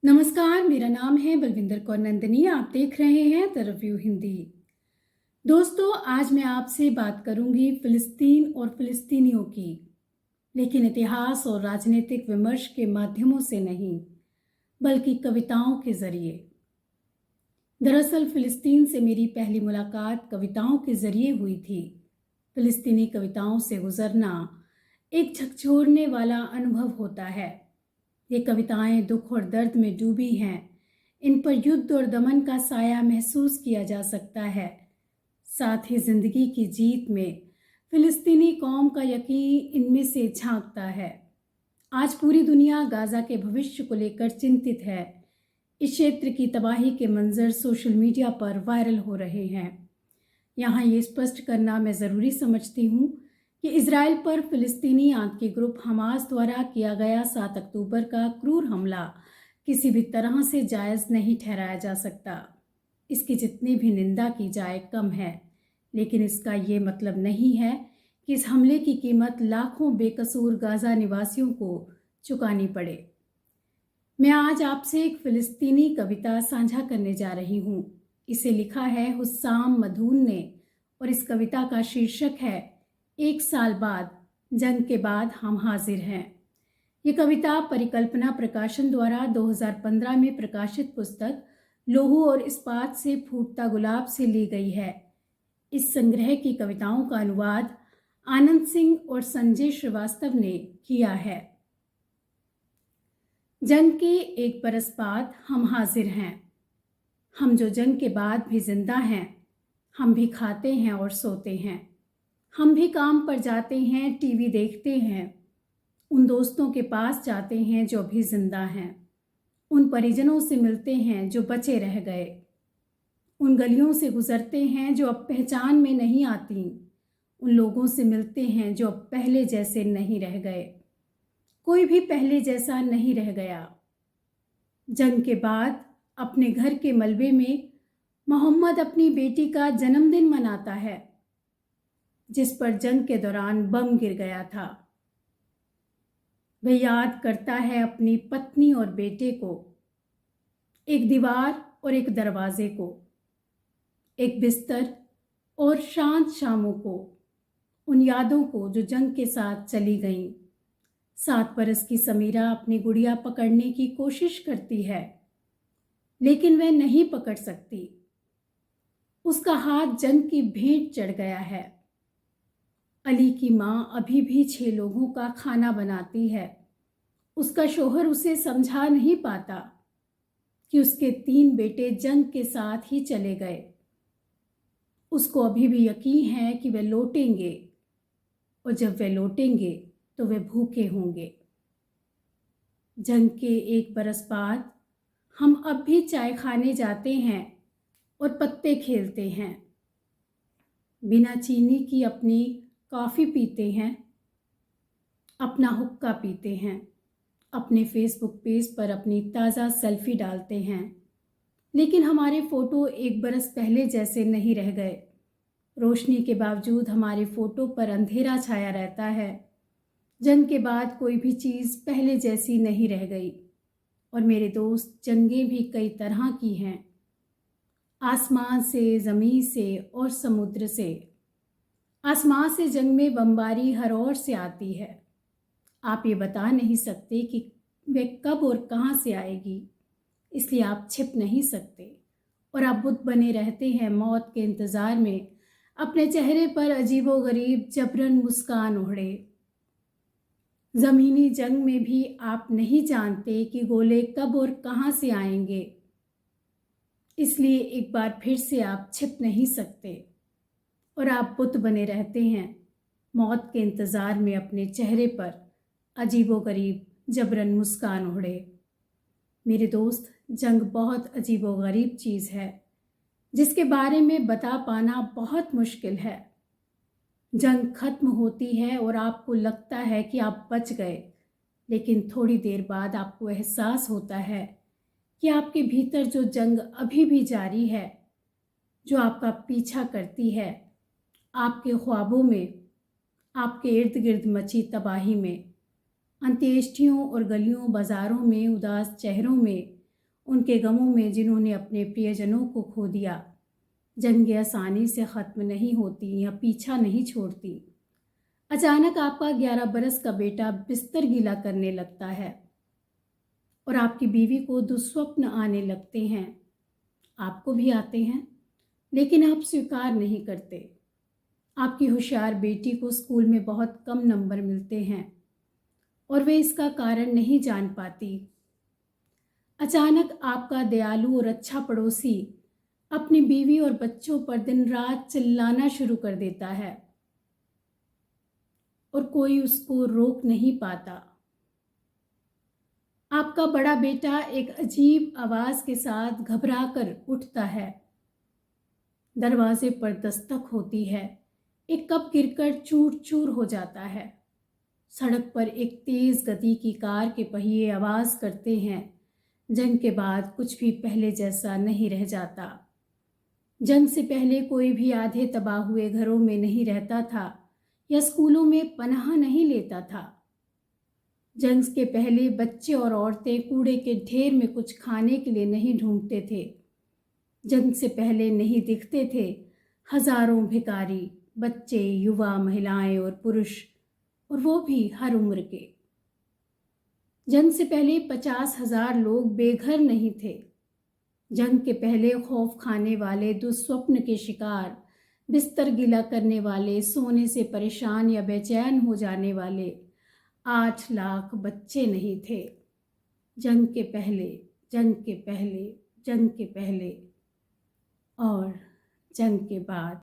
नमस्कार, मेरा नाम है बलविंदर कौर नंदिनी। आप देख रहे हैं द रिव्यू हिंदी। दोस्तों, आज मैं आपसे बात करूंगी फिलिस्तीन और फिलिस्तीनियों की, लेकिन इतिहास और राजनीतिक विमर्श के माध्यमों से नहीं, बल्कि कविताओं के जरिए। दरअसल फिलिस्तीन से मेरी पहली मुलाकात कविताओं के जरिए हुई थी। फिलिस्तीनी कविताओं से गुजरना एक झकझोरने वाला अनुभव होता है। ये कविताएं दुख और दर्द में डूबी हैं। इन पर युद्ध और दमन का साया महसूस किया जा सकता है। साथ ही जिंदगी की जीत में फिलिस्तीनी कौम का यकीन इनमें से झांकता है। आज पूरी दुनिया गाजा के भविष्य को लेकर चिंतित है। इस क्षेत्र की तबाही के मंजर सोशल मीडिया पर वायरल हो रहे हैं। यहाँ ये स्पष्ट करना मैं ज़रूरी समझती हूँ कि इजराइल पर फिलिस्तीनी आतंकी ग्रुप हमास द्वारा किया गया 7 अक्टूबर का क्रूर हमला किसी भी तरह से जायज़ नहीं ठहराया जा सकता। इसकी जितनी भी निंदा की जाए कम है, लेकिन इसका ये मतलब नहीं है कि इस हमले की कीमत लाखों बेकसूर गाजा निवासियों को चुकानी पड़े। मैं आज आपसे एक फिलिस्तीनी कविता साझा करने जा रही हूँ। इसे लिखा है हुस्साम मधून ने और इस कविता का शीर्षक है एक साल बाद, जंग के बाद हम हाजिर हैं। ये कविता परिकल्पना प्रकाशन द्वारा 2015 में प्रकाशित पुस्तक लोहू और इस्पात से फूटता गुलाब से ली गई है। इस संग्रह की कविताओं का अनुवाद आनंद सिंह और संजय श्रीवास्तव ने किया है। जंग के एक बरस बाद हम हाजिर हैं। हम जो जंग के बाद भी जिंदा हैं। हम भी खाते हैं और सोते हैं। हम भी काम पर जाते हैं, टीवी देखते हैं। उन दोस्तों के पास जाते हैं जो भी जिंदा हैं। उन परिजनों से मिलते हैं जो बचे रह गए। उन गलियों से गुजरते हैं जो अब पहचान में नहीं आती। उन लोगों से मिलते हैं जो अब पहले जैसे नहीं रह गए। कोई भी पहले जैसा नहीं रह गया। जंग के बाद अपने घर के मलबे में मोहम्मद अपनी बेटी का जन्मदिन मनाता है, जिस पर जंग के दौरान बम गिर गया था। वह याद करता है अपनी पत्नी और बेटे को, एक दीवार और एक दरवाजे को, एक बिस्तर और शांत शामों को, उन यादों को जो जंग के साथ चली गईं। 7 बरस की समीरा अपनी गुड़िया पकड़ने की कोशिश करती है, लेकिन वह नहीं पकड़ सकती। उसका हाथ जंग की भेंट चढ़ गया है। अली की माँ अभी भी 6 लोगों का खाना बनाती है। उसका शोहर उसे समझा नहीं पाता कि उसके 3 बेटे जंग के साथ ही चले गए। उसको अभी भी यकीन है कि वे लौटेंगे, और जब वे लौटेंगे तो वे भूखे होंगे। जंग के 1 बरस बाद हम अब भी चाय खाने जाते हैं और पत्ते खेलते हैं। बिना चीनी की अपनी कॉफ़ी पीते हैं, अपना हुक्का पीते हैं, अपने फेसबुक पेज पर अपनी ताज़ा सेल्फी डालते हैं। लेकिन हमारे फ़ोटो 1 बरस पहले जैसे नहीं रह गए। रोशनी के बावजूद हमारे फ़ोटो पर अंधेरा छाया रहता है। जंग के बाद कोई भी चीज़ पहले जैसी नहीं रह गई। और मेरे दोस्त, जंगें भी कई तरह की हैं, आसमान से, ज़मीन से और समुद्र से। आसमान से जंग में बमबारी हर ओर से आती है। आप ये बता नहीं सकते कि वे कब और कहाँ से आएगी, इसलिए आप छिप नहीं सकते और आप बुत बने रहते हैं मौत के इंतज़ार में, अपने चेहरे पर अजीबोगरीब जबरन मुस्कान ओढ़े। ज़मीनी जंग में भी आप नहीं जानते कि गोले कब और कहाँ से आएंगे, इसलिए एक बार फिर से आप छिप नहीं सकते और आप बुत बने रहते हैं मौत के इंतज़ार में, अपने चेहरे पर अजीबोगरीब जबरन मुस्कान ओढ़े। मेरे दोस्त, जंग बहुत अजीबोगरीब चीज़ है जिसके बारे में बता पाना बहुत मुश्किल है। जंग खत्म होती है और आपको लगता है कि आप बच गए, लेकिन थोड़ी देर बाद आपको एहसास होता है कि आपके भीतर जो जंग अभी भी जारी है, जो आपका पीछा करती है, आपके ख्वाबों में, आपके इर्द गिर्द मची तबाही में, अंत्येष्टियों और गलियों बाज़ारों में, उदास चेहरों में, उनके गमों में जिन्होंने अपने प्रियजनों को खो दिया। जंगें आसानी से ख़त्म नहीं होती या पीछा नहीं छोड़ती। अचानक आपका 11 बरस का बेटा बिस्तर गीला करने लगता है और आपकी बीवी को दुस्वप्न आने लगते हैं। आपको भी आते हैं, लेकिन आप स्वीकार नहीं करते। आपकी होशियार बेटी को स्कूल में बहुत कम नंबर मिलते हैं और वे इसका कारण नहीं जान पाती। अचानक आपका दयालु और अच्छा पड़ोसी अपनी बीवी और बच्चों पर दिन रात चिल्लाना शुरू कर देता है और कोई उसको रोक नहीं पाता। आपका बड़ा बेटा एक अजीब आवाज़ के साथ घबरा कर उठता है। दरवाजे पर दस्तक होती है। एक कप गिरकर चूर चूर हो जाता है। सड़क पर एक तेज़ गति की कार के पहिए आवाज़ करते हैं। जंग के बाद कुछ भी पहले जैसा नहीं रह जाता। जंग से पहले कोई भी आधे तबाह हुए घरों में नहीं रहता था या स्कूलों में पनाह नहीं लेता था। जंग के पहले बच्चे और औरतें कूड़े के ढेर में कुछ खाने के लिए नहीं ढूंढते थे। जंग से पहले नहीं दिखते थे हजारों भिखारी, बच्चे, युवा, महिलाएं और पुरुष, और वो भी हर उम्र के। जंग से पहले 50,000 लोग बेघर नहीं थे। जंग के पहले खौफ खाने वाले, दुस्वप्न के शिकार, बिस्तर गीला करने वाले, सोने से परेशान या बेचैन हो जाने वाले 8 लाख बच्चे नहीं थे। जंग के पहले, जंग के पहले, जंग के पहले और जंग के बाद।